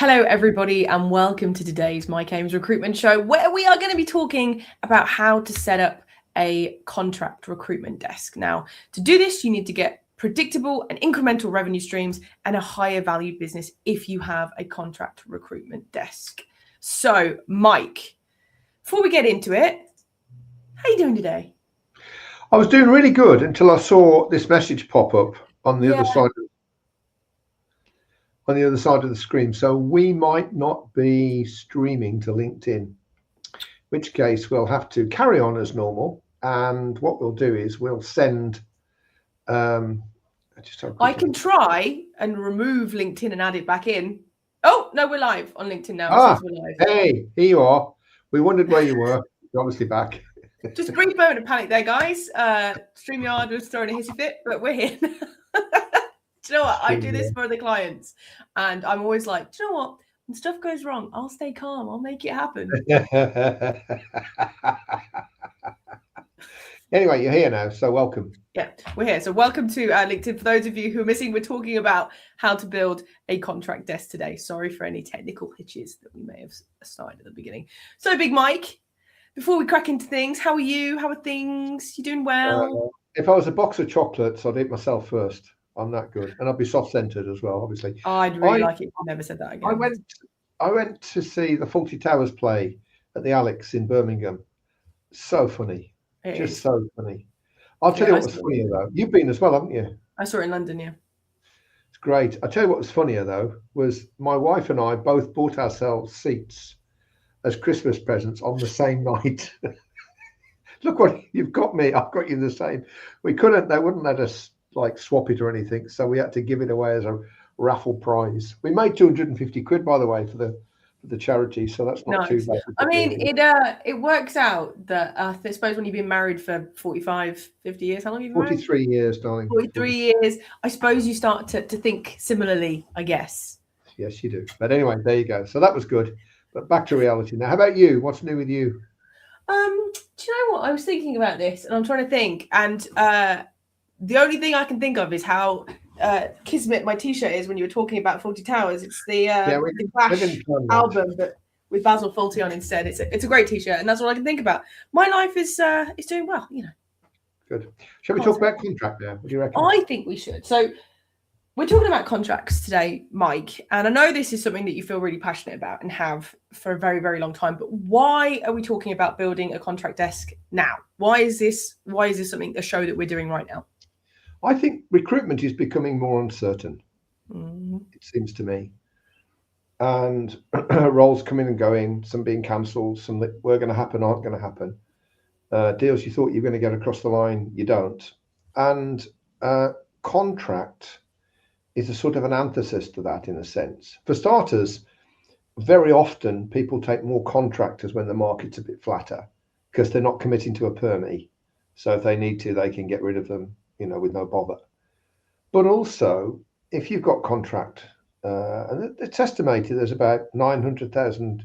Hello, everybody, and welcome to today's Mike Ames Recruitment Show, where we are going to be talking about how to set up a contract recruitment desk. Now, to do this, you need to get predictable and incremental revenue streams and a higher value business if you have a contract recruitment desk. So, Mike, before we get into it, how are you doing today? I was doing really good until I saw this message pop up on the other side of the screen. So we might not be streaming to LinkedIn, in which case we'll have to carry on as normal. And what we'll do is we'll send. I can try and remove LinkedIn and add it back in. Oh no, we're live on LinkedIn now. We're live. Hey, here you are. We wondered where you were. You're obviously back. Just a brief moment of panic there, guys. StreamYard was throwing a hissy fit, but we're here. Do you know what? I do this for the clients, and I'm always like, do you know what? When stuff goes wrong, I'll stay calm. I'll make it happen. Anyway, you're here now, so welcome. Yeah, we're here. So welcome to LinkedIn. For those of you who are missing, we're talking about how to build a contract desk today. Sorry for any technical hitches that we may have started at the beginning. So, Big Mike, before we crack into things, how are you? How are things? You doing well? If I was a box of chocolates, I'd eat myself first. I'm that good, and I'd be soft-centered as well, obviously. Oh, I'd really like it if you never said that again. I went to see the Fawlty Towers play at the Alex in Birmingham. So funny, so funny. I'll tell you what was funnier though. You've been as well, haven't you? I saw it in London, yeah. It's great. I'll tell you what was funnier though was my wife and I both bought ourselves seats as Christmas presents on the same night. Look what you've got me. I've got you the same. They wouldn't let us like swap it or anything, so we had to give it away as a raffle prize. We made 250 quid, by the way, for the charity, so that's not too bad. I mean, it works out that I suppose when you've been married for 45, 50 years, how long have you been married? 43 years, darling. 43 years. I suppose you start to think similarly, I guess. Yes, you do. But anyway, there you go. So that was good. But back to reality now. How about you? What's new with you? Do you know what? I was thinking about this, and I'm trying to think, and the only thing I can think of is how Kismet my t-shirt is when you were talking about Fawlty Towers. It's the Clash album, but with Basil Fawlty on instead. It's a great t-shirt, and that's all I can think about. My life is doing well, you know. Good. Shall we talk about contract now? What do you reckon? I think we should. So we're talking about contracts today, Mike, and I know this is something that you feel really passionate about and have for a very, very long time. But why are we talking about building a contract desk now? Why is this something, a show that we're doing right now? I think recruitment is becoming more uncertain, it seems to me. And roles coming and going, some being cancelled, some that were going to happen aren't going to happen. Deals you thought you were going to get across the line, you don't. And contract is a sort of an antithesis to that in a sense. For starters, very often people take more contractors when the market's a bit flatter because they're not committing to a permie. So if they need to, they can get rid of them, with no bother. But also, if you've got contract, and it's estimated there's about 900,000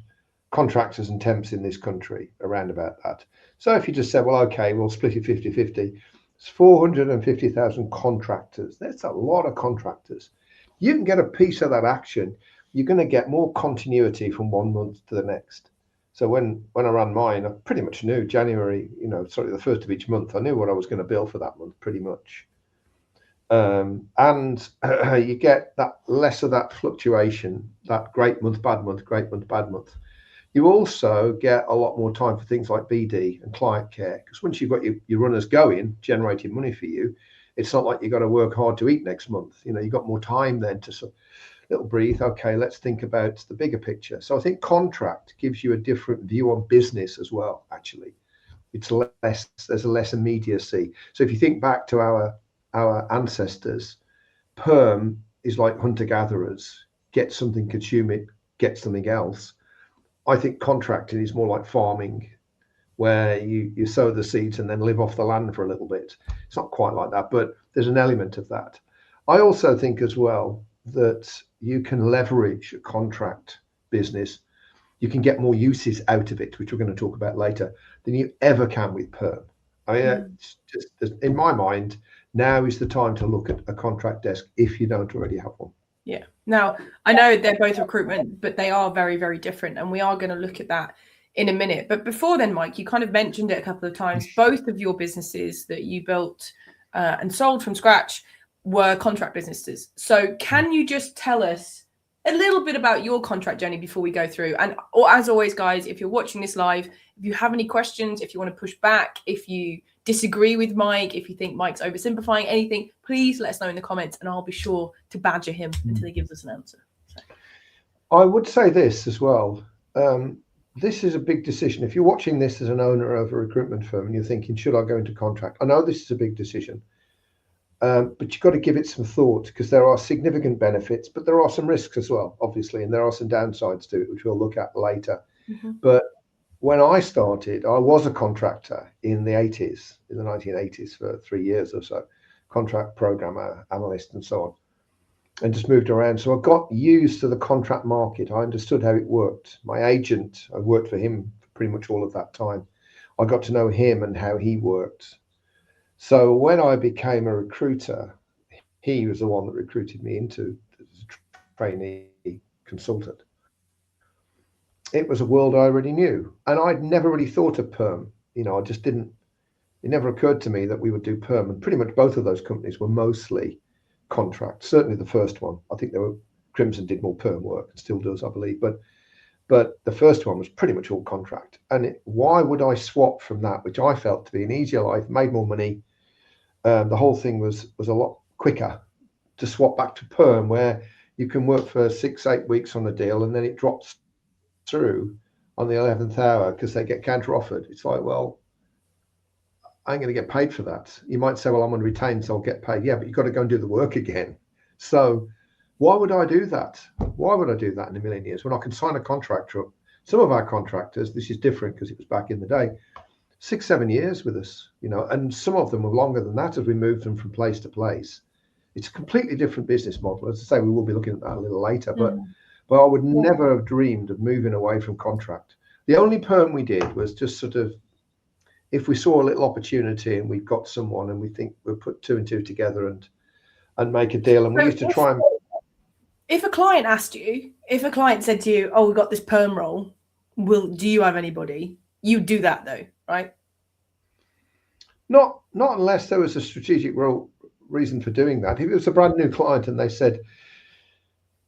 contractors and temps in this country, around about that. So if you just say, well, okay, we'll split it 50-50, it's 450,000 contractors. That's a lot of contractors. You can get a piece of that action. You're going to get more continuity from 1 month to the next. So when I ran mine, I pretty much knew January, the first of each month, I knew what I was going to bill for that month pretty much. And you get that less of that fluctuation, that great month, bad month, great month, bad month. You also get a lot more time for things like BD and client care, because once you've got your runners going, generating money for you, it's not like you've got to work hard to eat next month. You've got more time then to little breathe. Okay, let's think about the bigger picture. So I think contract gives you a different view on business as well. Actually, there's less immediacy. So if you think back to our ancestors, perm is like hunter-gatherers. Get something, consume it, get something else. I think contracting is more like farming, where you sow the seeds and then live off the land for a little bit. It's not quite like that, but there's an element of that. I also think as well that you can leverage a contract business. You can get more uses out of it, which we're going to talk about later, than you ever can with perm. I mean, it's just, in my mind, now is the time to look at a contract desk if you don't already have one. Yeah. Now, I know they're both recruitment, but they are very, very different. And we are going to look at that in a minute. But before then, Mike, you kind of mentioned it a couple of times. Both of your businesses that you built and sold from scratch were contract businesses. So can you just tell us a little bit about your contract journey before we go through? And as always, guys, if you're watching this live, if you have any questions, if you want to push back, if you disagree with Mike, if you think Mike's oversimplifying anything, please let us know in the comments and I'll be sure to badger him until he gives us an answer. So. I would say this as well. This is a big decision. If you're watching this as an owner of a recruitment firm and you're thinking, should I go into contract? I know this is a big decision, but you've got to give it some thought because there are significant benefits, but there are some risks as well, obviously, and there are some downsides to it, which we'll look at later. Mm-hmm. But when I started, I was a contractor in the 80s, in the 1980s for 3 years or so, contract programmer, analyst, and so on, and just moved around. So I got used to the contract market. I understood how it worked. My agent, I worked for him for pretty much all of that time. I got to know him and how he worked. So when I became a recruiter, he was the one that recruited me into as a trainee consultant. It was a world I already knew, and I'd never really thought of perm. I just didn't. It never occurred to me that we would do perm, and pretty much both of those companies were mostly contract. Certainly the first one. I think Crimson did more perm work and still does, I believe, but the first one was pretty much all contract. And why would I swap from that, which I felt to be an easier life, made more money? The whole thing was a lot quicker to swap back to perm, where you can work for 6-8 weeks on a deal and then it drops through on the 11th hour because they get counter offered. It's like, well, I ain't going to get paid for that. You might say, well, I'm on retained, so I'll get paid. Yeah, but you've got to go and do the work again. So why would I do that? Why would I do that in a million years when I can sign a contract up? Some of our contractors, this is different because it was back in the day, 6-7 years with us, and some of them were longer than that as we moved them from place to place. It's a completely different business model. As I say, we will be looking at that a little later, but I would never have dreamed of moving away from contract. The only perm we did was just sort of, if we saw a little opportunity and we've got someone and we think we'll put 2 and 2 together and make a deal. And we used to try and... If a client said to you, oh, we've got this perm role, do you have anybody? You do that though, right? Not unless there was a strategic reason for doing that. If it was a brand new client and they said,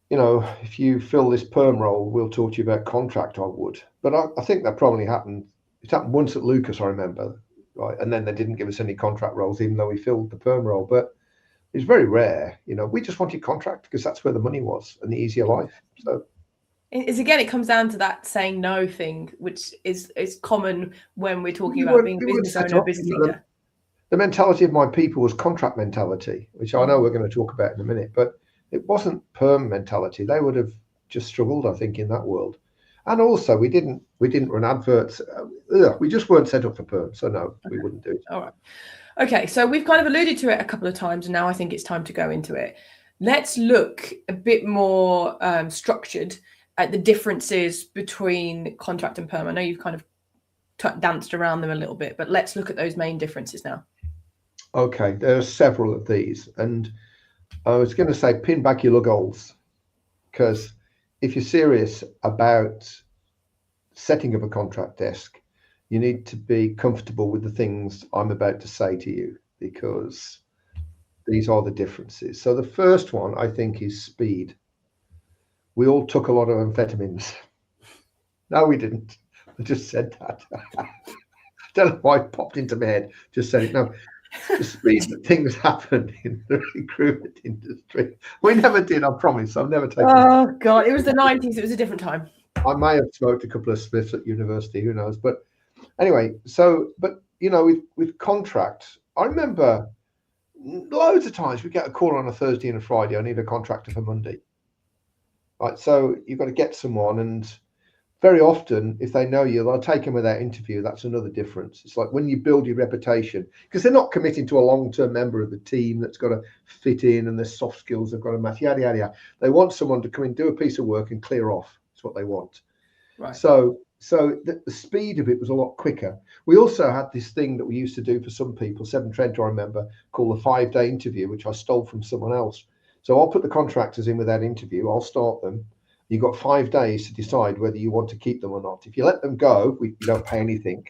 if you fill this perm role, we'll talk to you about contract, I would. But I think that probably happened. It happened once at Lucas, I remember, right? And then they didn't give us any contract roles, even though we filled the perm role. But it's very rare. We just wanted contract because that's where the money was and the easier life. So it comes down to that saying no thing, which is common when we're talking about being a business owner, business leader. The mentality of my people was contract mentality, which I know we're going to talk about in a minute, but it wasn't perm mentality. They would have just struggled, I think, in that world. And also, we didn't run adverts. We just weren't set up for perm, so no, we wouldn't do it. All right. Okay, so we've kind of alluded to it a couple of times, and now I think it's time to go into it. Let's look a bit more structured at the differences between contract and perm. I know you've kind of danced around them a little bit, but let's look at those main differences now. Okay, there are several of these, and I was going to say pin back your goals, because if you're serious about setting up a contract desk, you need to be comfortable with the things I'm about to say to you, because these are the differences. So the first one, I think, is speed. We all took a lot of amphetamines. No, we didn't. I just said that. Don't know why it popped into my head. Just said it. No, the speed that things happen in the recruitment industry. We never did, I promise. I've never taken. Oh, God. It was the 90s. It was a different time. I may have smoked a couple of spliffs at university. Who knows? But anyway, with contracts, I remember loads of times we get a call on a Thursday and a Friday. I need a contractor for Monday. Right. So you've got to get someone, and very often, if they know you, they'll take them without interview. That's another difference. It's like when you build your reputation, because they're not committing to a long-term member of the team that's got to fit in and their soft skills have got to match, yada, yada, yada. They want someone to come in, do a piece of work and clear off. That's what they want. Right. So the speed of it was a lot quicker. We also had this thing that we used to do for some people, Severn Trent, I remember, called the 5-day interview, which I stole from someone else. So I'll put the contractors in with that interview. I'll start them. You've got 5 days to decide whether you want to keep them or not. If you let them go, you don't pay anything.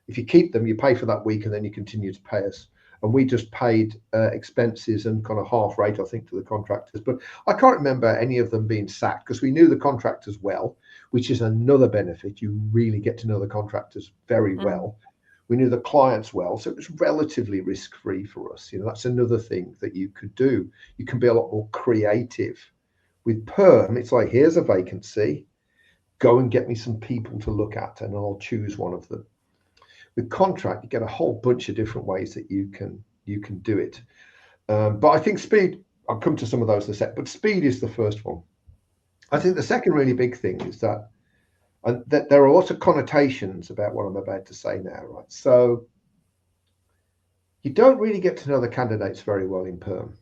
If you keep them, you pay for that week and then you continue to pay us. And we just paid expenses and kind of half rate, I think, to the contractors. But I can't remember any of them being sacked because we knew the contractors well, which is another benefit. You really get to know the contractors very well. We knew the clients well, so it was relatively risk-free for us. That's another thing that you could do. You can be a lot more creative. With perm, it's like, here's a vacancy, go and get me some people to look at, and I'll choose one of them. With contract, you get a whole bunch of different ways that you can do it. But I think speed, I'll come to some of those in a sec, but speed is the first one. I think the second really big thing is that there are lots of connotations about what I'm about to say now, right? So you don't really get to know the candidates very well in perm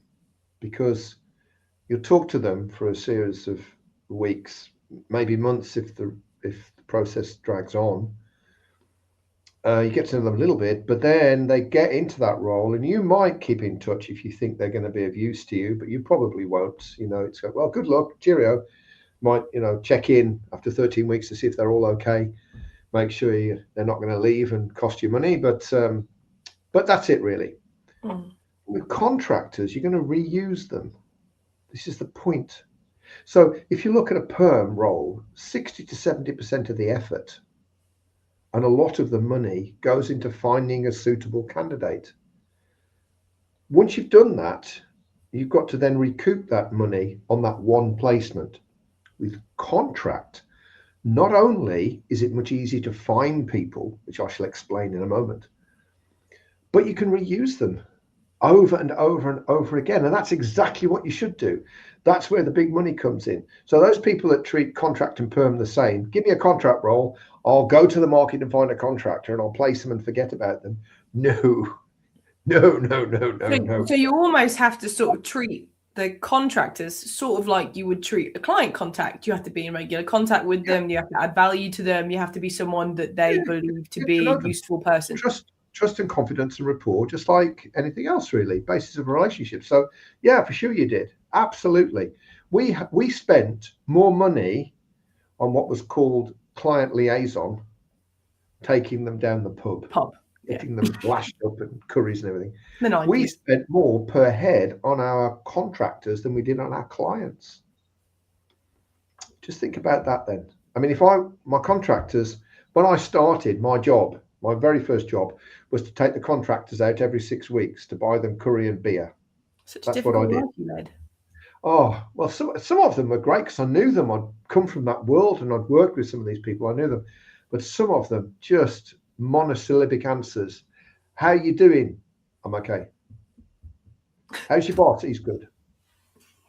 because you'll talk to them for a series of weeks, maybe months if the process drags on. You get to know them a little bit, but then they get into that role and you might keep in touch if you think they're going to be of use to you, but you probably won't. It's like, well, good luck, cheerio. Might, check in after 13 weeks to see if they're all okay. Make sure they're not going to leave and cost you money, but that's it really. With contractors, you're going to reuse them. This is the point. So if you look at a perm role, 60 to 70% of the effort and a lot of the money goes into finding a suitable candidate. Once you've done that, you've got to then recoup that money on that one placement. With contract, not only is it much easier to find people, which I shall explain in a moment, but you can reuse them over and over and over again. And that's exactly what you should do. That's where the big money comes in. So those people that treat contract and perm the same, give me a contract role, I'll go to the market and find a contractor and I'll place them and forget about them. No. So you almost have to sort of treat the contractors sort of like you would treat a client contact. You have to be in regular contact with them. You have to add value to them. You have to be someone that they believe to be a useful person. Trust and confidence and rapport, just like anything else, really, basis of a relationship. So yeah, for sure you did. Absolutely. We spent more money on what was called client liaison, taking them down the pub. Getting them lashed up and curries and everything. We spent more per head on our contractors than we did on our clients. Just think about that then. I mean, my contractors, when I started my job, my very first job was to take the contractors out every 6 weeks to buy them curry and beer. That's what I did. Oh, well, some of them were great because I knew them. I'd come from that world and I'd worked with some of these people. I knew them. But some of them just monosyllabic answers. How you doing? I'm okay. How's your boss? He's good.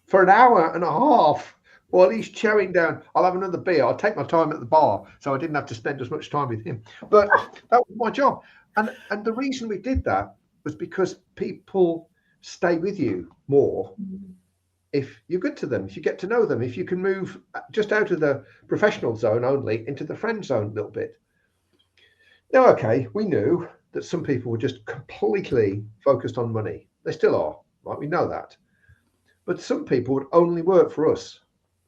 For an hour and a half while he's chowing down, I'll have another beer. I'll take my time at the bar so I didn't have to spend as much time with him. But that was my job. And the reason we did that was because people stay with you more if you're good to them, if you get to know them, if you can move just out of the professional zone only into the friend zone a little bit. Now, okay, we knew that some people were just completely focused on money. They still are, right? We know that. But some people would only work for us.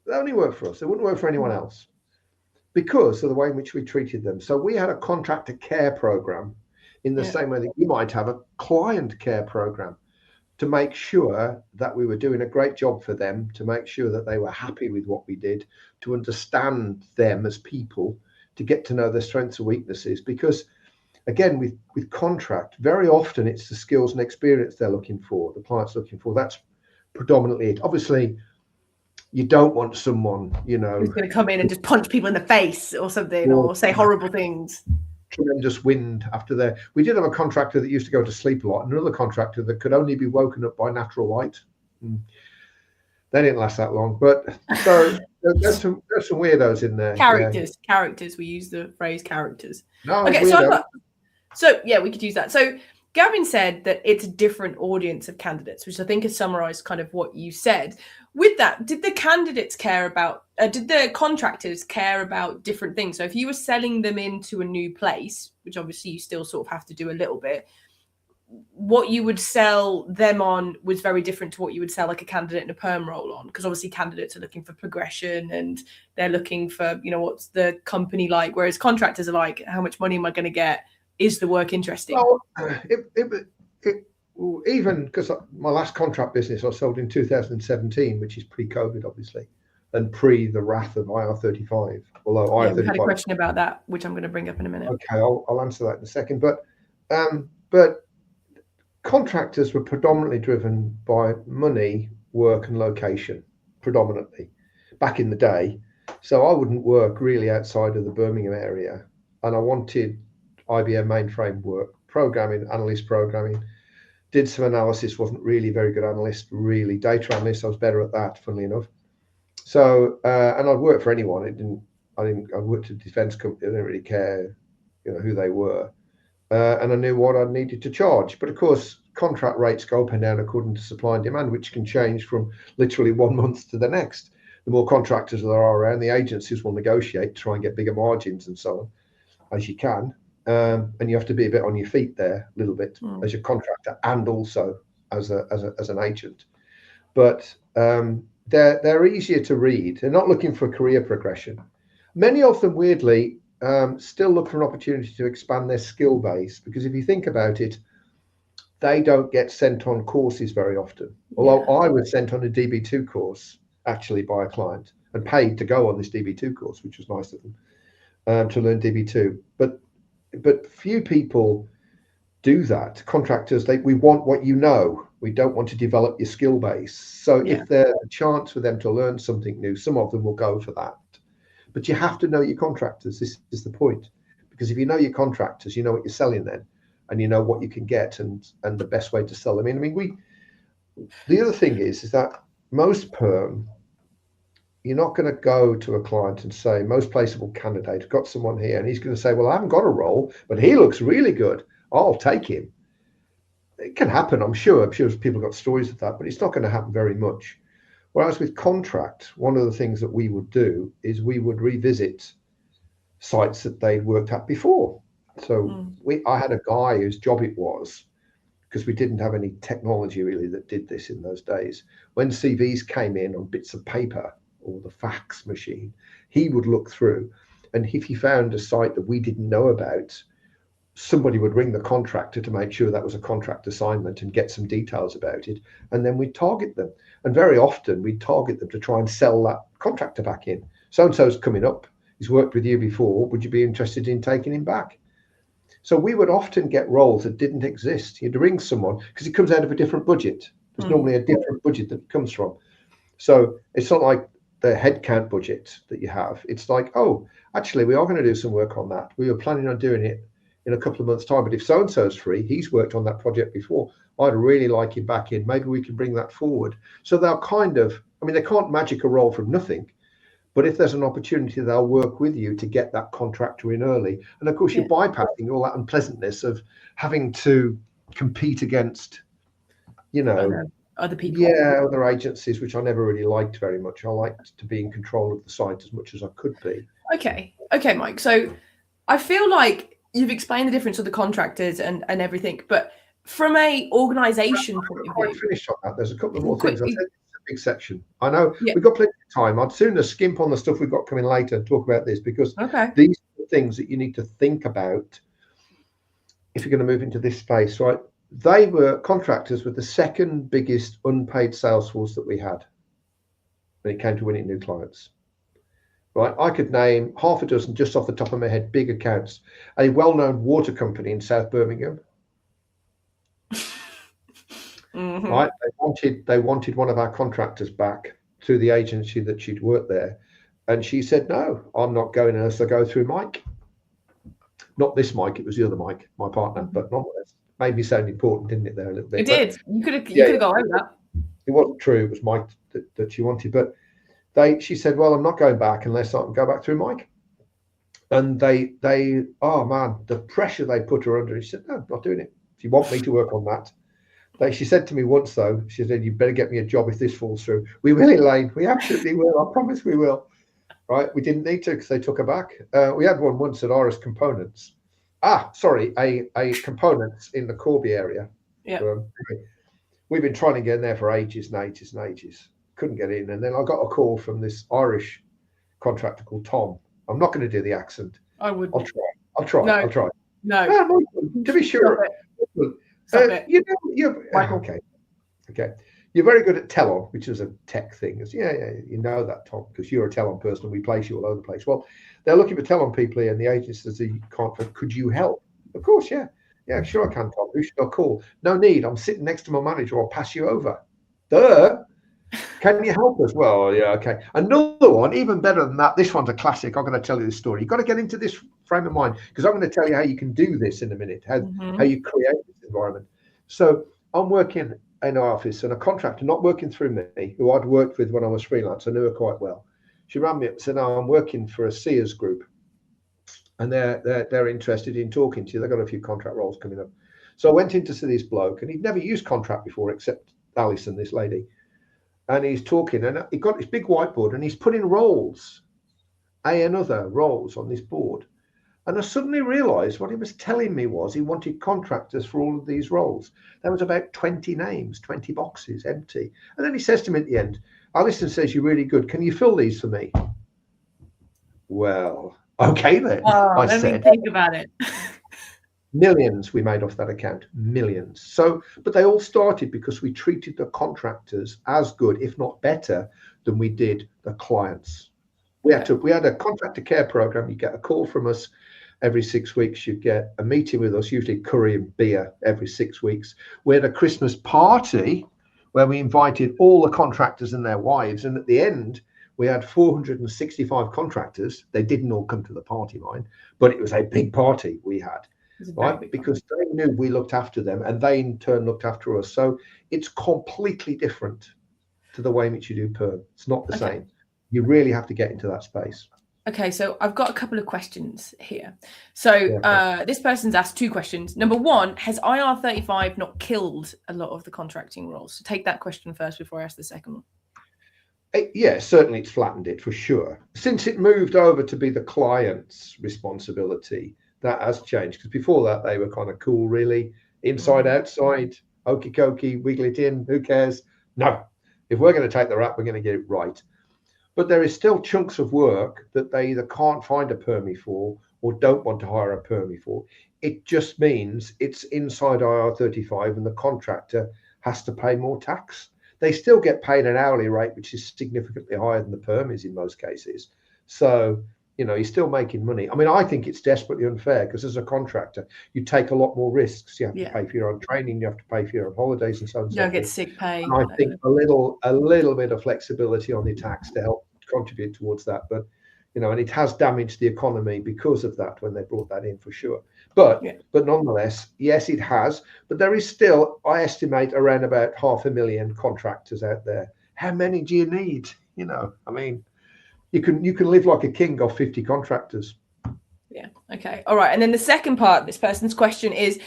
They only work for us. They wouldn't work for anyone else because of the way in which we treated them. So we had a contractor care program in the same way that you might have a client care program to make sure that we were doing a great job for them, to make sure that they were happy with what we did, to understand them as people, to get to know their strengths and weaknesses. Because again, with contract, very often it's the skills and experience they're looking for, the client's looking for. That's predominantly it. Obviously, you don't want someone, who's going to come in and just punch people in the face or something, or say horrible things. Tremendous wind after we did have a contractor that used to go to sleep a lot, and another contractor that could only be woken up by natural light. They didn't last that long, but so there's some weirdos in there. Characters. We use the phrase characters. No, okay, so yeah, we could use that. So Gavin said that it's a different audience of candidates, which I think has summarized kind of what you said. With that, did the candidates did the contractors care about different things? So if you were selling them into a new place, which obviously you still sort of have to do a little bit, what you would sell them on was very different to what you would sell like a candidate in a perm role on, because obviously candidates are looking for progression and they're looking for, you know, what's the company like, whereas contractors are like, how much money am I going to get? Is the work interesting? Well, even because my last contract business I sold in 2017, which is pre-COVID, obviously, and pre the wrath of IR35. Although IR35, we've had a question about that, which I'm going to bring up in a minute. Okay, I'll answer that in a second. But contractors were predominantly driven by money, work, and location, predominantly back in the day. So I wouldn't work really outside of the Birmingham area, and I wanted IBM mainframe work, programming, analyst programming. Did some analysis, wasn't really very good analyst, really data analyst. I was better at that, funnily enough. So, and I'd work for anyone. I worked at a defence company. I didn't really care, you know, who they were. And I knew what I needed to charge. But of course, contract rates go up and down according to supply and demand, which can change from literally 1 month to the next. The more contractors there are around, the agencies will negotiate, try and get bigger margins and so on, as you can. And you have to be a bit on your feet there, a little bit, as a contractor and also as an agent. But they're easier to read. They're not looking for career progression. Many of them, weirdly, still look for an opportunity to expand their skill base, because if you think about it, they don't get sent on courses very often. Although I was sent on a DB2 course actually by a client and paid to go on this DB2 course, which was nice of them, to learn DB2. But few people do that. Contractors, we want what you know. We don't want to develop your skill base. So if there's a chance for them to learn something new, some of them will go for that. But you have to know your contractors. This is the point. Because if you know your contractors, you know what you're selling then, and you know what you can get and the best way to sell them. I mean, the other thing is that most perm, you're not going to go to a client and say, most placeable candidate, I've got someone here, and he's going to say, well, I haven't got a role, but he looks really good. I'll take him. It can happen, I'm sure. I'm sure people got stories of that, but it's not going to happen very much. Whereas with contract, one of the things that we would do is we would revisit sites that they'd worked at before. So I had a guy whose job it was, because we didn't have any technology really that did this in those days. When CVs came in on bits of paper or the fax machine, he would look through, and if he found a site that we didn't know about, somebody would ring the contractor to make sure that was a contract assignment and get some details about it, and then we'd target them. And very often we'd target them to try and sell that contractor back in. So-and-so's coming up, he's worked with you before, would you be interested in taking him back? So we would often get roles that didn't exist. You'd ring someone because it comes out of a different budget. There's normally a different budget that it comes from. So it's not like the headcount budget that you have. It's like, oh, actually, we are going to do some work on that. We were planning on doing it in a couple of months' time. But if so-and-so's free, he's worked on that project before, I'd really like him back in. Maybe we can bring that forward. So they'll kind of, I mean, they can't magic a role from nothing. But if there's an opportunity, they'll work with you to get that contractor in early. And of course, you're bypassing all that unpleasantness of having to compete against, you know, other people. Yeah, other agencies, which I never really liked very much. I liked to be in control of the site as much as I could be. Okay, Mike. So I feel like you've explained the difference of the contractors and everything, but from a organisation point of view, finished on that. There's a couple of more things. I'll take a big section. I know we've got plenty of time. I'd sooner skimp on the stuff we've got coming later and talk about this, because these are the things that you need to think about if you're going to move into this space, right? Contractors were the second biggest unpaid sales force that we had when it came to winning new clients. Right, I could name half a dozen just off the top of my head, big accounts. A well-known water company in South Birmingham. Right, they wanted one of our contractors back through the agency that she'd worked there, and she said, "No, I'm not going unless I go through Mike." Not this Mike, it was the other Mike, my partner, but nonetheless, made me sound important, didn't it? There a little bit. It did. You could have got over that. It wasn't true. It was Mike that she wanted, but. She said, well, I'm not going back unless I can go back through Mike. And oh man, the pressure they put her under. She said, no, I'm not doing it. If you want me to work on that. She said to me once though, she said, you better get me a job if this falls through. We will, Elaine. We absolutely will. I promise we will. Right. We didn't need to because they took her back. We had one once at RS Components. A Components in the Corby area. Yeah. Anyway, we've been trying to get in there for ages and ages and ages. Couldn't get in. And then I got a call from this Irish contractor called Tom. I'm not going to do the accent. I would. I'll try. No. I'll try. No. No, to be sure. Stop it. You know, you're Michael. Okay. You're very good at Telon, which is a tech thing. Yeah, you know that, Tom, because you're a Telon person and we place you all over the place. Well, they're looking for Telon people here, and the agent says, could you help? Of course, yeah. Yeah, sure I can, Tom. Who should I call? No need. I'm sitting next to my manager. I'll pass you over. Duh. Can you help us? Well, yeah, okay. Another one, even better than that. This one's a classic. I'm going to tell you this story. You've got to get into this frame of mind because I'm going to tell you how you can do this in a minute, how you create this environment. So I'm working in our office, and a contractor not working through me, who I'd worked with when I was freelance, I knew her quite well. She rang me up and said, "No, I'm working for a Sears group, and they're interested in talking to you. They've got a few contract roles coming up." So I went in to see this bloke, and he'd never used contract before, except Alison, this lady. And he's talking, and he got this big whiteboard, and he's putting roles, another roles on this board. And I suddenly realized what he was telling me was he wanted contractors for all of these roles. There was about 20 names, 20 boxes empty. And then he says to me at the end, "Alison says you're really good. Can you fill these for me?" Well, okay then. Let me think about it. Millions we made off that account, millions. So, but they all started because we treated the contractors as good, if not better, than we did the clients. We had a contractor care program. You get a call from us every 6 weeks. You get a meeting with us, usually curry and beer every 6 weeks. We had a Christmas party where we invited all the contractors and their wives. And at the end, we had 465 contractors. They didn't all come to the party, mind, but it was a big party we had. Right, because they knew we looked after them and they in turn looked after us. So it's completely different to the way in which you do perm. It's not the same. You really have to get into that space. Okay, so I've got a couple of questions here. So this person's asked 2 questions. Number 1, has IR35 not killed a lot of the contracting roles? So take that question first before I ask the second one. Yeah, certainly it's flattened it for sure. Since it moved over to be the client's responsibility, that has changed, because before that they were kind of cool, really, inside, outside, okie dokie, wiggle it in, who cares? No, if we're going to take the rap, we're going to get it right. But there is still chunks of work that they either can't find a permie for or don't want to hire a permie for. It just means it's inside IR35 and the contractor has to pay more tax. They still get paid an hourly rate, which is significantly higher than the perm is in most cases. So, you know, you're still making money. I mean, I think it's desperately unfair because as a contractor, you take a lot more risks. You have to pay for your own training, you have to pay for your own holidays and so on. You don't get sick pay. And I think a little bit of flexibility on the tax to help contribute towards that. But, you know, and it has damaged the economy because of that when they brought that in for sure. But nonetheless, yes, it has. But there is still, I estimate, around about 500,000 contractors out there. How many do you need? You know, I mean, you can live like a king off 50 contractors. Yeah. Okay. All right. And then the second part of this person's question is,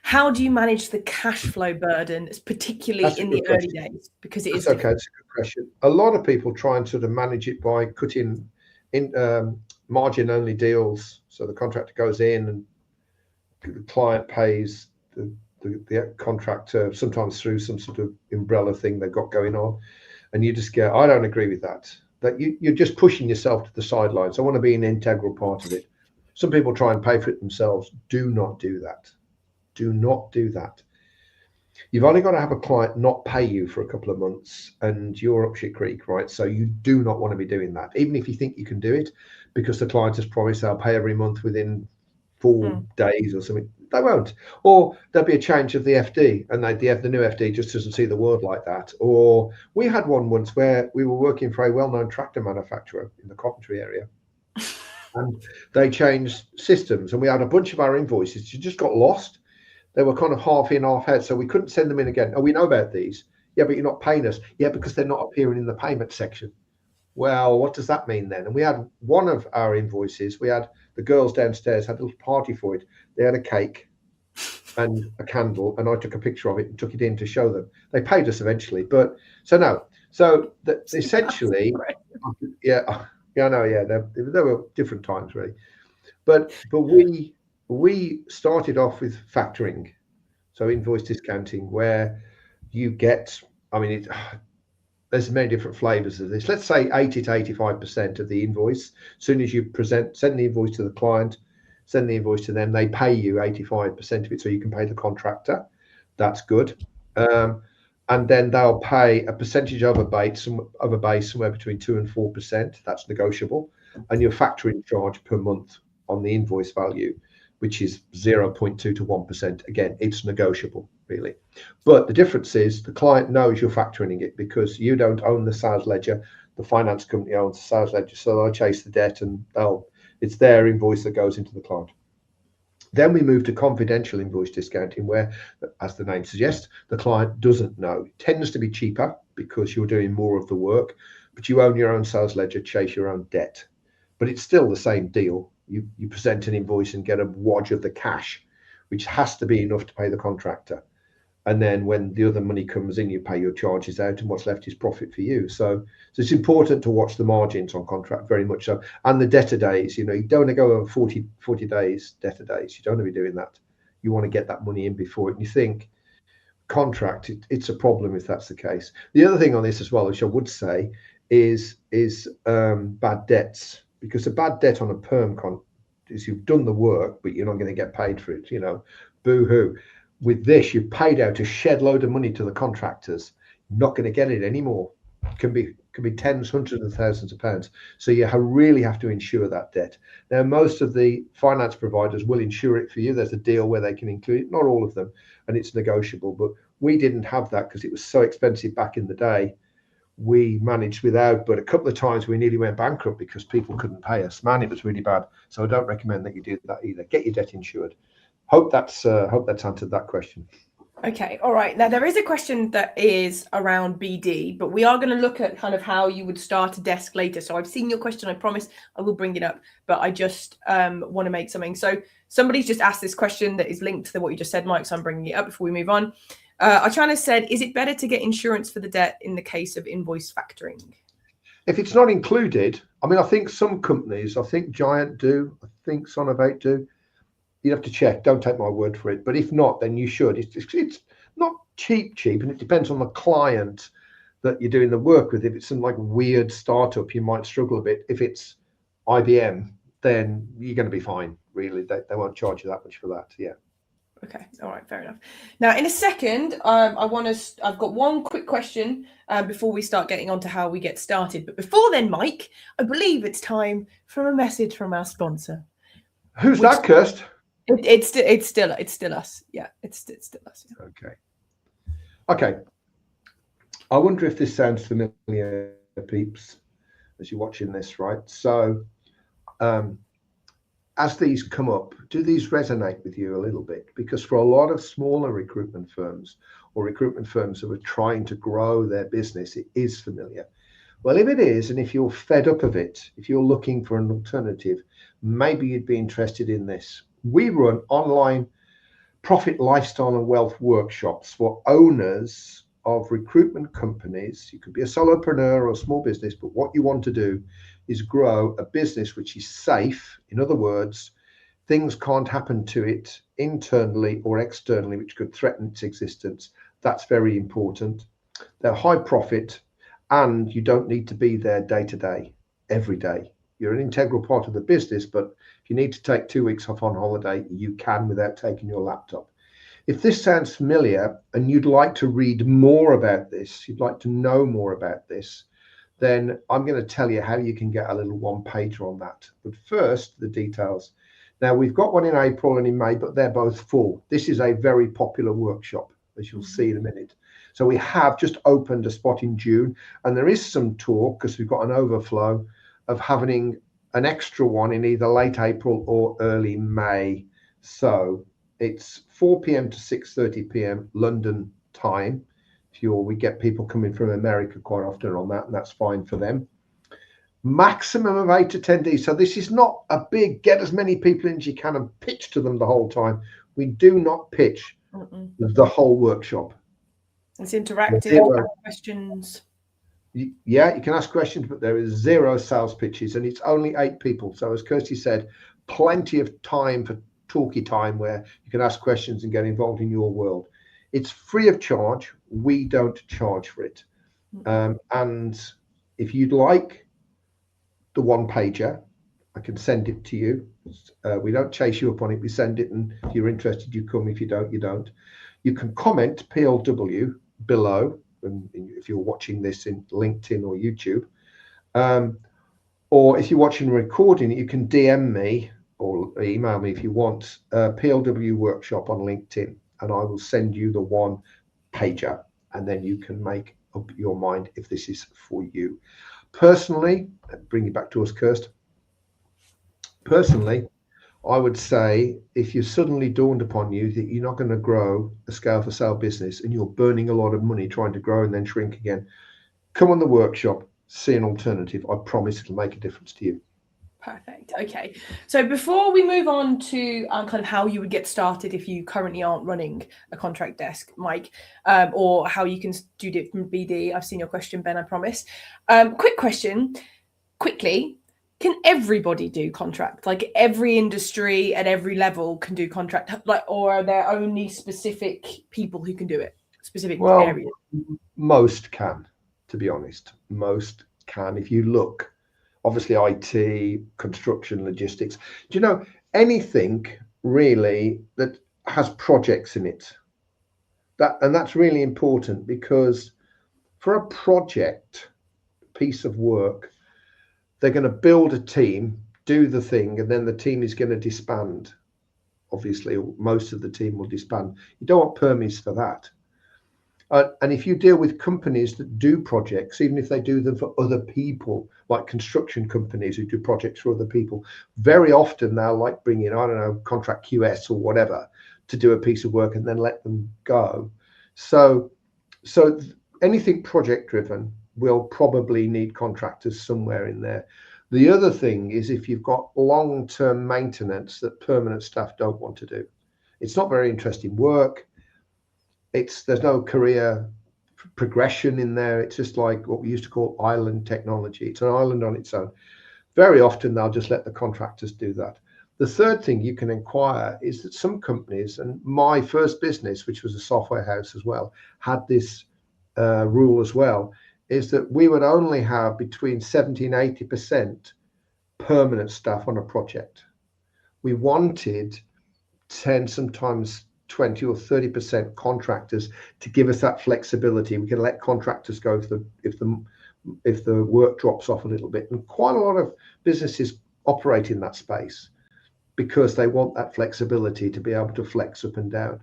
how do you manage the cash flow burden, particularly in the early days? Because it is okay. It's a good question. A lot of people try and sort of manage it by cutting in margin only deals. So the contractor goes in and the client pays the contractor, sometimes through some sort of umbrella thing they've got going on, and you just get. I don't agree with that. That you're just pushing yourself to the sidelines. I want to be an integral part of it. Some people try and pay for it themselves. Do not do that. Do not do that. You've only got to have a client not pay you for a couple of months and you're up shit creek, right? So you do not want to be doing that, even if you think you can do it, because the client has promised they'll pay every month within 4 days or something. They won't. Or there'll be a change of the FD and the new FD just doesn't see the world like that. Or we had one once where we were working for a well-known tractor manufacturer in the Coventry area. And they changed systems and we had a bunch of our invoices just got lost. They were kind of half in, half out, so we couldn't send them in again. Oh, we know about these. Yeah, but you're not paying us. Yeah, because they're not appearing in the payment section. Well, what does that mean then? And we had one of our invoices, we had the girls downstairs had a little party for it. They had a cake and a candle, and I took a picture of it and took it in to show them. They paid us eventually, but essentially, there were different times really, but we started off with factoring. So invoice discounting, where you get, I mean, there's many different flavors of this. Let's say 80 to 85% of the invoice. As soon as you send the invoice to the client, send the invoice to them, they pay you 85% of it, so you can pay the contractor. That's good. And then they'll pay a percentage of a base somewhere between 2 and 4%. That's negotiable. And your factoring charge per month on the invoice value, which is 0.2 to 1%. Again, it's negotiable, really. But the difference is the client knows you're factoring it, because you don't own the sales ledger. The finance company owns the sales ledger, so they'll chase the debt, and it's their invoice that goes into the client. Then we move to confidential invoice discounting, where, as the name suggests, the client doesn't know. It tends to be cheaper because you're doing more of the work, but you own your own sales ledger, chase your own debt. But it's still the same deal. You present an invoice and get a wodge of the cash, which has to be enough to pay the contractor. And then when the other money comes in, you pay your charges out, and what's left is profit for you. So it's important to watch the margins on contract, very much so. And the debtor days, you don't want to go over 40 days, debtor days. You don't want to be doing that. You want to get that money in before it. And you think contract, it's a problem if that's the case. The other thing on this as well, which I would say, is bad debts. Because a bad debt on a perm is you've done the work, but you're not going to get paid for it, boo-hoo. With this, you've paid out a shed load of money to the contractors. You're not going to get it anymore. It can be tens, hundreds of thousands of pounds. So you really have to insure that debt. Now, most of the finance providers will insure it for you. There's a deal where they can include it, not all of them, and it's negotiable. But we didn't have that because it was so expensive back in the day. We managed without, but a couple of times we nearly went bankrupt because people couldn't pay us. Man, it was really bad. So I don't recommend that you do that either. Get your debt insured. Hope that's answered that question. Okay, all right. Now there is a question that is around BD, but we are going to look at kind of how you would start a desk later. So I've seen your question. I promise I will bring it up, but I just want to make something. So somebody's just asked this question that is linked to what you just said, Mike. So I'm bringing it up before we move on. Archana said, is it better to get insurance for the debt in the case of invoice factoring? If it's not included, I think some companies, I think Giant do, I think Sonovate do. You have to check. Don't take my word for it. But if not, then you should. It's not cheap, and it depends on the client that you're doing the work with. If it's some like weird startup, you might struggle a bit. If it's IBM, then you're going to be fine. Really, they won't charge you that much for that. Yeah. Okay. All right. Fair enough. Now, in a second, I've got one quick question before we start getting on to how we get started. But before then, Mike, I believe it's time for a message from our sponsor. Who's that, Kirst? It's still us. Yeah, it's still us. Yeah. Okay. I wonder if this sounds familiar, peeps, as you're watching this, right? So, as these come up, do these resonate with you a little bit? Because for a lot of smaller recruitment firms or recruitment firms who are trying to grow their business, it is familiar. Well, if it is, and if you're fed up of it, if you're looking for an alternative, maybe you'd be interested in this. We run online profit, lifestyle, and wealth workshops for owners of recruitment companies. You could be a solopreneur or a small business, but what you want to do is grow a business which is safe. In other words, things can't happen to it internally or externally which could threaten its existence. That's very important. They're high profit, and you don't need to be there day to day, every day. You're an integral part of the business, but if you need to take 2 weeks off on holiday, you can without taking your laptop. If this sounds familiar and you'd like to read more about this, you'd like to know more about this, then I'm going to tell you how you can get a little one-pager on that. But first, the details. Now, we've got one in April and in May, but they're both full. This is a very popular workshop, as you'll see in a minute. So we have just opened a spot in June, and there is some talk, because we've got an overflow, of having an extra one in either late April or early May. So it's 4 p.m. to 6:30 p.m. London time. We get people coming from America quite often on that, and that's fine for them. Maximum of 8 attendees. So this is not a big get as many people in as you can and pitch to them the whole time. We do not pitch the whole workshop. It's interactive. Questions. Yeah, you can ask questions, but there is 0 sales pitches, and it's only 8 people. So as Kirsty said, plenty of time for talky time where you can ask questions and get involved in your world. It's free of charge. We don't charge for it. And if you'd like the one pager, I can send it to you. We don't chase you up on it. We send it, and if you're interested, you come. If you don't, you don't. You can comment PLW below, and if you're watching this in LinkedIn or YouTube, or if you're watching a recording, you can DM me or email me if you want, PLW workshop on LinkedIn, and I will send you the one pager, and then you can make up your mind if this is for you. Personally, bring it back to us, Kirst. Personally, I would say if you suddenly dawned upon you that you're not going to grow a scale for sale business and you're burning a lot of money trying to grow and then shrink again, come on the workshop, see an alternative. I promise it'll make a difference to you. Perfect. Okay. So before we move on to kind of how you would get started if you currently aren't running a contract desk, Mike, or how you can do it from BD. I've seen your question, Ben, I promise. Quick question, quickly. Can everybody do contract? Like every industry at every level can do contract, like, or are there only specific people who can do it? Specific areas? Most can, to be honest. Most can. If you look, obviously IT, construction, logistics, do you know anything really that has projects in it? That's really important, because for a project piece of work, they're going to build a team, do the thing, and then the team is going to disband. Obviously, most of the team will disband. You don't want permies for that. And if you deal with companies that do projects, even if they do them for other people, like construction companies who do projects for other people, very often they'll like bring in, I don't know, contract QS or whatever to do a piece of work and then let them go. So anything project driven will probably need contractors somewhere in there. The other thing is if you've got long-term maintenance that permanent staff don't want to do. It's not very interesting work. There's no career progression in there. It's just like what we used to call island technology. It's an island on its own. Very often they'll just let the contractors do that. The third thing you can inquire is that some companies, and my first business, which was a software house as well, had this rule as well, is that we would only have between 70 and 80% permanent staff on a project. We wanted 10, sometimes 20 or 30% contractors to give us that flexibility. We can let contractors go if the work drops off a little bit. And quite a lot of businesses operate in that space because they want that flexibility to be able to flex up and down.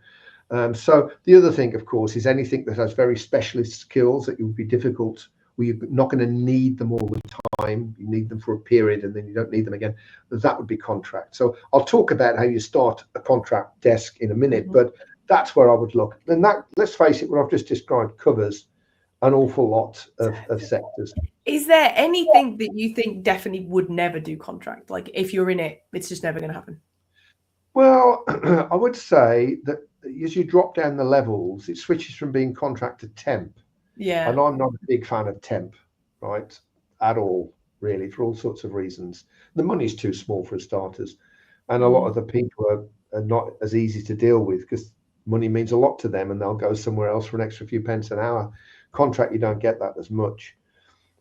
So the other thing, of course, is anything that has very specialist skills that would be difficult, where you're not going to need them all the time. You need them for a period and then you don't need them again. That would be contract. So I'll talk about how you start a contract desk in a minute, but that's where I would look. And that, let's face it, what I've just described covers an awful lot of sectors. Is there anything that you think definitely would never do contract? Like if you're in it, it's just never going to happen? Well, I would say that as you drop down the levels, it switches from being contract to temp. Yeah. And I'm not a big fan of temp, right, at all, really, for all sorts of reasons. The money's too small for starters. And a lot of the people are not as easy to deal with because money means a lot to them and they'll go somewhere else for an extra few pence an hour. Contract, you don't get that as much.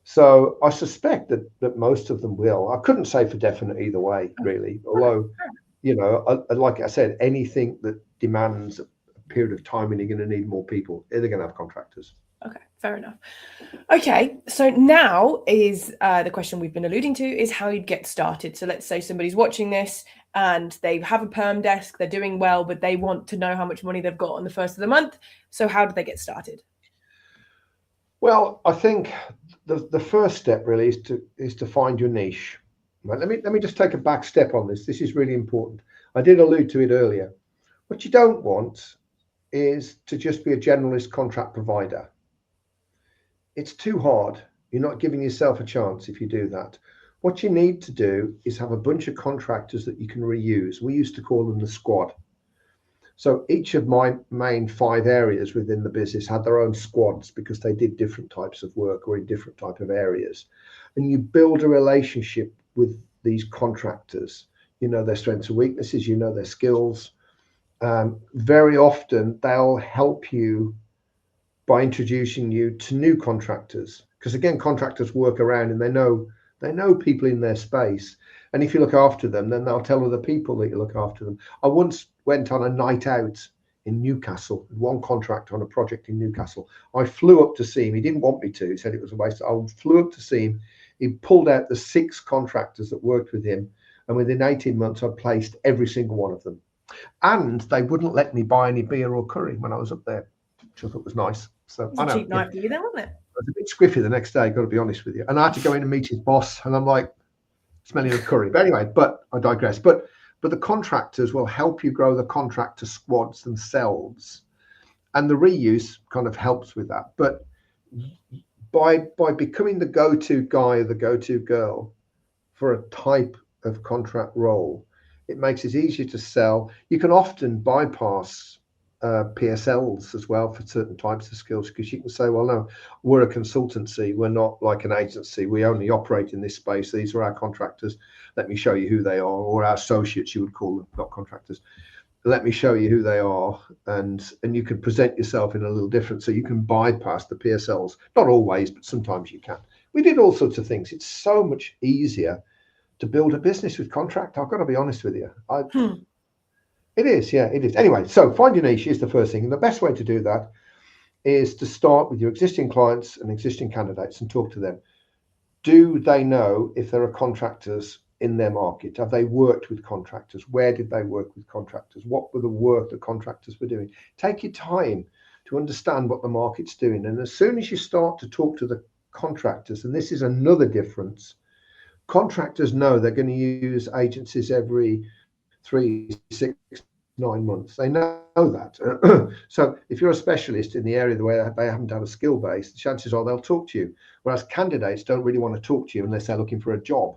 So I suspect that most of them will. I couldn't say for definite either way, really, although, you know, like I said, anything that demands a period of time when you're going to need more people, they're going to have contractors. Okay, fair enough. Okay, so now is the question we've been alluding to is how you'd get started. So let's say somebody's watching this and they have a perm desk, they're doing well, but they want to know how much money they've got on the first of the month. So how do they get started? Well, I think the first step really is to find your niche. Right? Let me just take a back step on this. This is really important. I did allude to it earlier. What you don't want is to just be a generalist contract provider. It's too hard. You're not giving yourself a chance if you do that. What you need to do is have a bunch of contractors that you can reuse. We used to call them the squad. So each of my main 5 areas within the business had their own squads because they did different types of work or in different type of areas. And you build a relationship with these contractors. you know their strengths and weaknesses, you know their skills. Very often they'll help you by introducing you to new contractors, because again, contractors work around and they know people in their space, and if you look after them, then they'll tell other people that you look after them. I once went on a night out in Newcastle, one contractor on a project in Newcastle. I flew up to see him. He didn't want me to. He said it was a waste. I flew up to see him. He pulled out the 6 contractors that worked with him, and within 18 months I placed every single one of them. And they wouldn't let me buy any beer or curry when I was up there, which I thought was nice. So It's a cheap night for you then, wasn't it? I was a bit squiffy the next day, got to be honest with you. And I had to go in and meet his boss, and I'm like, smelling of curry. But anyway, but I digress. But the contractors will help you grow the contractor squads themselves, and the reuse kind of helps with that. But by becoming the go-to guy or the go-to girl for a type of contract role, it makes it easier to sell. You can often bypass PSLs as well for certain types of skills, because you can say, well, no, we're a consultancy, we're not like an agency, we only operate in this space, these are our contractors, let me show you who they are, or our associates you would call them, not contractors, let me show you who they are, and you can present yourself in a little different, so you can bypass the PSLs. Not always, but sometimes you can. We did all sorts of things. It's so much easier to build a business with contract, I've got to be honest with you. It is, yeah, it is. Anyway, so find your niche is the first thing. And the best way to do that is to start with your existing clients and existing candidates and talk to them. Do they know if there are contractors in their market? Have they worked with contractors? Where did they work with contractors? What were the work that contractors were doing? Take your time to understand what the market's doing. And as soon as you start to talk to the contractors, and this is another difference, contractors know they're going to use agencies every 3, 6, 9 months. They know that. So if you're a specialist in the area where they haven't had a skill base, the chances are they'll talk to you. Whereas candidates don't really want to talk to you unless they're looking for a job.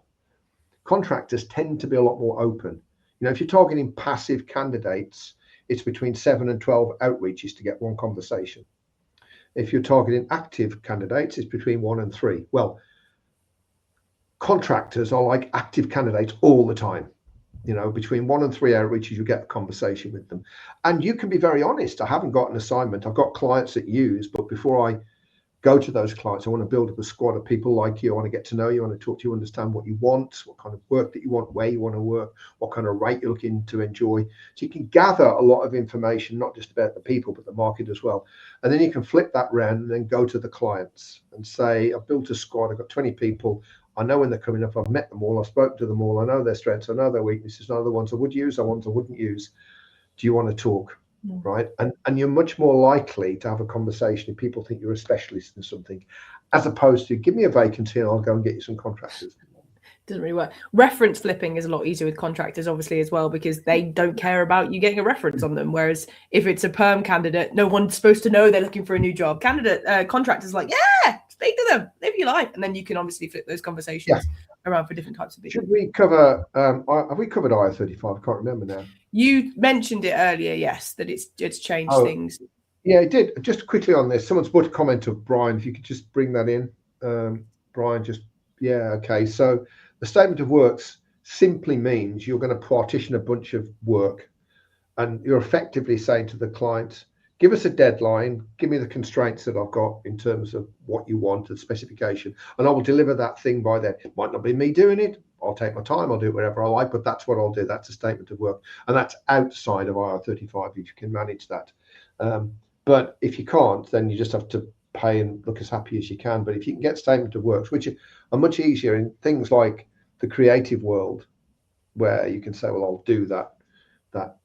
Contractors tend to be a lot more open. You know, if you're targeting passive candidates, it's between 7 and 12 outreaches to get one conversation. If you're targeting active candidates, it's between 1 and 3. Well, contractors are like active candidates all the time. You know, between 1 and 3 outreaches, you get a conversation with them. And you can be very honest. I haven't got an assignment. I've got clients that use, but before I go to those clients, I want to build up a squad of people like you. I want to get to know you. I want to talk to you, understand what you want, what kind of work that you want, where you want to work, what kind of rate you're looking to enjoy. So you can gather a lot of information, not just about the people, but the market as well. And then you can flip that round and then go to the clients and say, I've built a squad. I've got 20 people. I know when they're coming up, I've met them all, I've spoken to them all, I know their strengths, I know their weaknesses, I know the ones I would use, I ones I wouldn't use. Do you want to talk? Right? And you're much more likely to have a conversation if people think you're a specialist in something, as opposed to give me a vacancy and I'll go and get you some contractors. Doesn't really work. Reference flipping is a lot easier with contractors, obviously, as well, because they don't care about you getting a reference on them. Whereas if it's a perm candidate, no one's supposed to know they're looking for a new job. Contractors like, yeah, speak to them, live your life, and then you can obviously flip those conversations around for different types of people. Should we cover? Have we covered IR35? I can't remember now. You mentioned it earlier, yes, that it's changed things. Yeah, it did. Just quickly on this, someone's put a comment of Brian. If you could just bring that in, Brian. Okay. So the statement of works simply means you're going to partition a bunch of work, and you're effectively saying to the client, give us a deadline, give me the constraints that I've got in terms of what you want, the specification, and I will deliver that thing by then. It might not be me doing it. I'll take my time. I'll do it wherever I like, but that's what I'll do. That's a statement of work. And that's outside of IR35 if you can manage that. But if you can't, then you just have to pay and look as happy as you can. But if you can get statement of works, which are much easier in things like the creative world, where you can say, well, I'll do that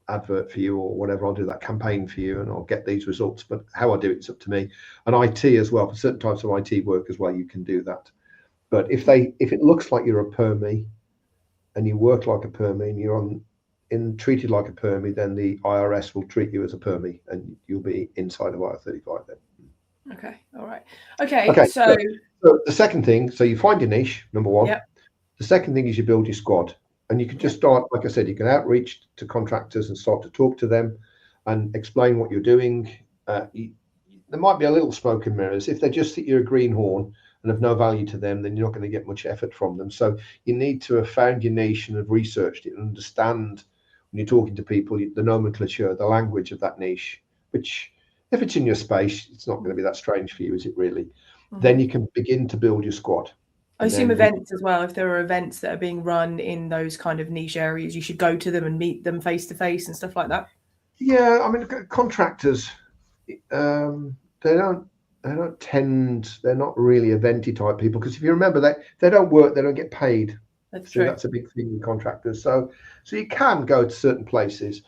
advert for you or whatever, I'll do that campaign for you and I'll get these results, but how I do it's up to me. And IT as well, for certain types of IT work as well, you can do that. But if it looks like you're a permie and you work like a permie and you're treated like a permie, then the IRS will treat you as a permie and you'll be inside of IR35 then. Okay, all right. Okay. So the second thing, so you find your niche, number one. Yep. The second thing is you build your squad. And you can just start, like I said, you can outreach to contractors and start to talk to them and explain what you're doing. There might be a little smoke and mirrors. If they just think you're a greenhorn and of no value to them, then you're not going to get much effort from them. So you need to have found your niche and have researched it and understand when you're talking to people the nomenclature, the language of that niche, which if it's in your space, it's not going to be that strange for you, is it really? Then you can begin to build your squad. I assume events as well. If there are events that are being run in those kind of niche areas, you should go to them and meet them face to face and stuff like that. Yeah, I mean, contractors, they don't tend, they're not really eventy type people, because if you remember, they don't work, they don't get paid. That's true. That's a big thing with contractors. So you can go to certain places,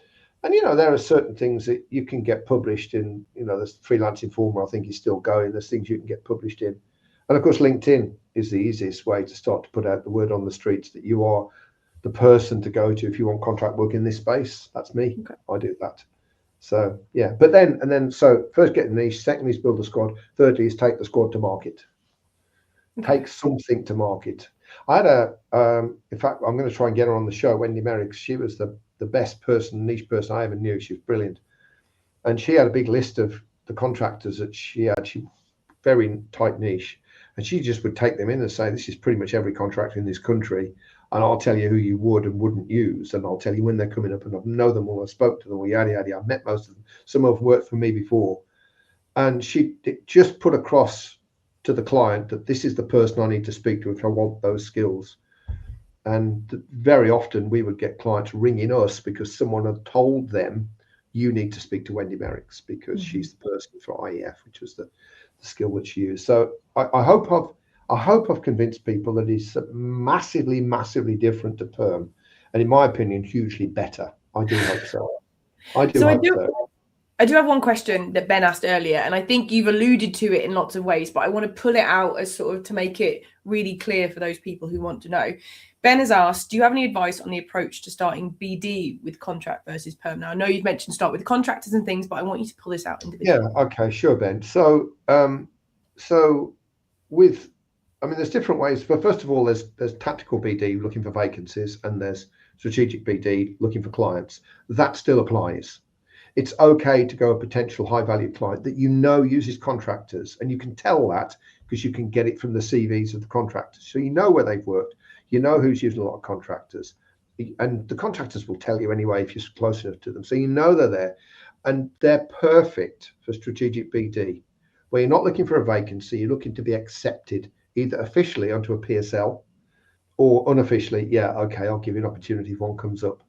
and there are certain things that you can get published in. There's Freelance Informer, I think, is still going. There's things you can get published in, and of course LinkedIn is the easiest way to start to put out the word on the streets that you are the person to go to if you want contract work in this space. That's me. Okay. I do that. So yeah, but then so first get a niche, secondly is build a squad, thirdly is take the squad to market. Okay. Take something to market. I had in fact, I'm going to try and get her on the show, Wendy Merrick. She was the best niche person I ever knew. She was brilliant, and she had a big list of the contractors that she had. She very tight niche, and she just would take them in and say, this is pretty much every contractor in this country, and I'll tell you who you would and wouldn't use, and I'll tell you when they're coming up, and I know them all, I spoke to them all, yada yada. I've met most of them. Some of them worked for me before, and she just put across to the client that this is the person I need to speak to if I want those skills. And very often we would get clients ringing us because someone had told them, you need to speak to Wendy Merricks because she's the person for IEF, which was the skill that she used. So I hope I've convinced people that it's massively, massively different to perm, and in my opinion, hugely better. I do hope so. I do have one question that Ben asked earlier, and I think you've alluded to it in lots of ways, but I want to pull it out as sort of to make it really clear for those people who want to know. Ben has asked, do you have any advice on the approach to starting BD with contract versus perm? Now, I know you've mentioned start with the contractors and things, but I want you to pull this out individually. Yeah, okay, sure, Ben. So with, I mean, there's different ways. But first of all, there's tactical BD looking for vacancies, and there's strategic BD looking for clients. That still applies. It's okay to go a potential high value client that uses contractors, and you can tell that because you can get it from the CVs of the contractors. So you know where they've worked, you know who's using a lot of contractors, and the contractors will tell you anyway if you're close enough to them. So you know they're there, and they're perfect for strategic BD, where you're not looking for a vacancy, you're looking to be accepted either officially onto a PSL or unofficially. Yeah, okay, I'll give you an opportunity if one comes up.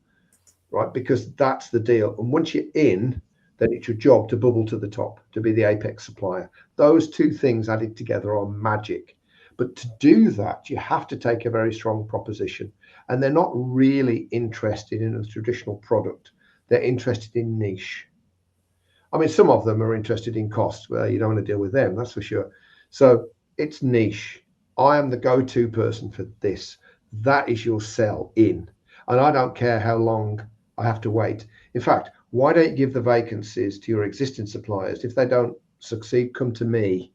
Right, because that's the deal. And once you're in, then it's your job to bubble to the top, to be the apex supplier. Those two things added together are magic. But to do that, you have to take a very strong proposition. And they're not really interested in a traditional product. They're interested in niche. I mean, some of them are interested in cost. Well, you don't want to deal with them, that's for sure. So it's niche. I am the go-to person for this. That is your sell in. And I don't care how long I have to wait. In fact, why don't you give the vacancies to your existing suppliers? If they don't succeed, come to me,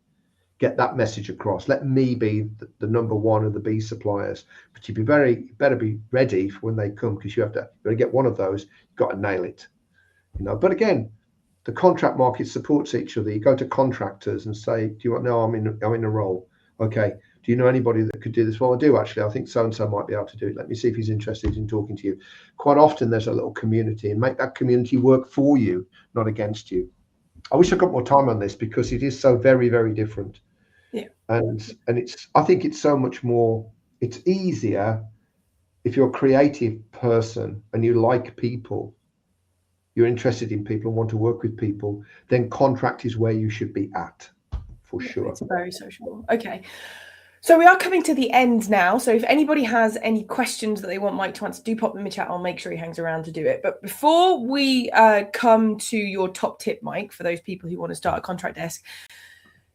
get that message across. Let me be the number one of the B suppliers. But you better be ready for when they come, because you have to get one of those. You've got to nail it. But again, the contract market supports each other. You go to contractors and say, do you want? No, I'm in a role. Okay. Do you know anybody that could do this? Well, I do actually. I think so-and-so might be able to do it. Let me see if he's interested in talking to you. Quite often there's a little community, and make that community work for you, not against you. I wish I got more time on this because it is so very, very different. Yeah. And I think it's so much more, it's easier if you're a creative person and you like people, you're interested in people and want to work with people, then contract is where you should be at, for sure. It's very sociable. Okay. So we are coming to the end now. So if anybody has any questions that they want Mike to answer, do pop them in the chat. I'll make sure he hangs around to do it. But before we come to your top tip, Mike, for those people who want to start a contract desk,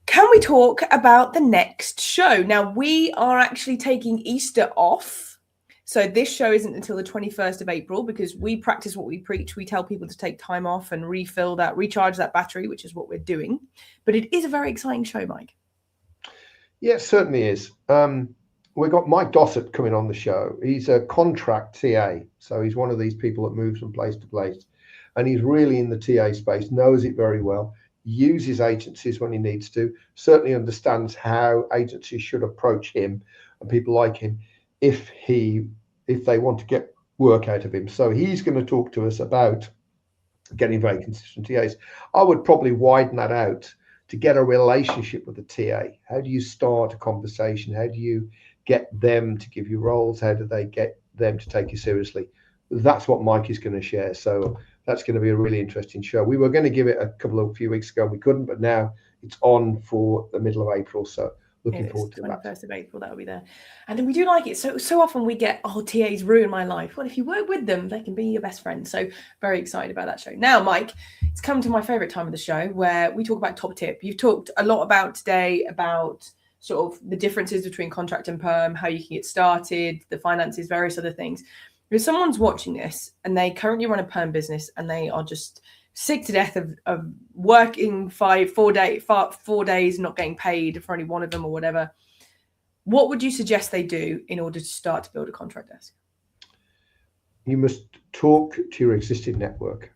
can we talk about the next show? Now, we are actually taking Easter off. So this show isn't until the 21st of April because we practice what we preach. We tell people to take time off and recharge that battery, which is what we're doing. But it is a very exciting show, Mike. Yeah, it certainly is. We've got Mike Dossett coming on the show. He's a contract TA. So he's one of these people that moves from place to place. And he's really in the TA space, knows it very well. uses agencies when he needs to, certainly understands how agencies should approach him and people like him if they want to get work out of him. So he's going to talk to us about getting very consistent TAs. I would probably widen that out to get a relationship with the TA. How do you start a conversation? How do you get them to give you roles? How do they get them to take you seriously? That's what Mike is going to share. So that's going to be a really interesting show. We were going to give it a few weeks ago. We couldn't, but now it's on for the middle of April. So looking forward to that. 21st of April, that'll be there. And then we do like it. So often we get, TAs ruin my life. Well, if you work with them, they can be your best friend. So very excited about that show. Now, Mike, it's come to my favorite time of the show where we talk about top tip. You've talked a lot about today about sort of the differences between contract and perm, how you can get started, the finances, various other things. If someone's watching this and they currently run a perm business and they are just sick to death of working 4 days, not getting paid for only one of them or whatever, what would you suggest they do in order to start to build a contract desk? You must talk to your existing network.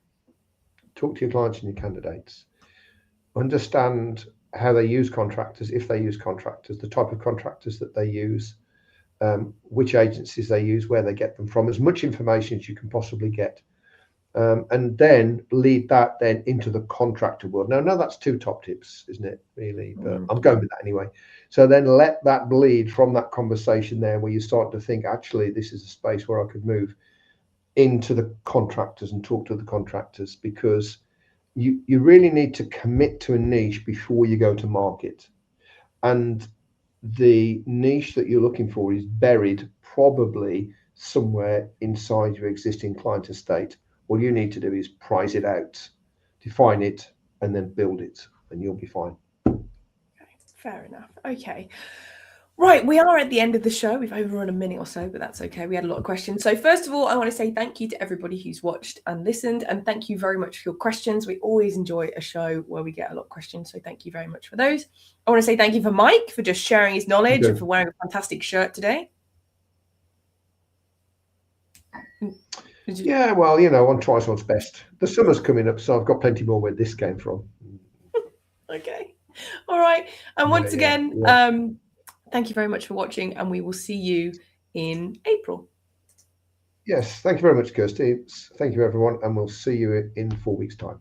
Talk to your clients and your candidates. Understand how they use contractors, if they use contractors, the type of contractors that they use, which agencies they use, where they get them from, as much information as you can possibly get. And then lead that then into the contractor world. Now, that's 2 top tips, isn't it, really? But I'm going with that anyway. So then let that bleed from that conversation there where you start to think, actually, this is a space where I could move into the contractors and talk to the contractors, because you really need to commit to a niche before you go to market. And the niche that you're looking for is buried probably somewhere inside your existing client estate. All you need to do is price it out, define it, and then build it, and you'll be fine. Okay, fair enough. Okay. Right, we are at the end of the show. We've overrun a minute or so, but that's okay. We had a lot of questions. So first of all, I want to say thank you to everybody who's watched and listened, and thank you very much for your questions. We always enjoy a show where we get a lot of questions, so thank you very much for those. I want to say thank you for Mike for just sharing his knowledge and for wearing a fantastic shirt today. Yeah, well, one tries one's best. The summer's coming up, so I've got plenty more where this came from. Okay. All right. And once again, thank you very much for watching, and we will see you in April. Yes, thank you very much, Kirsty. Thank you, everyone, and we'll see you in 4 weeks' time.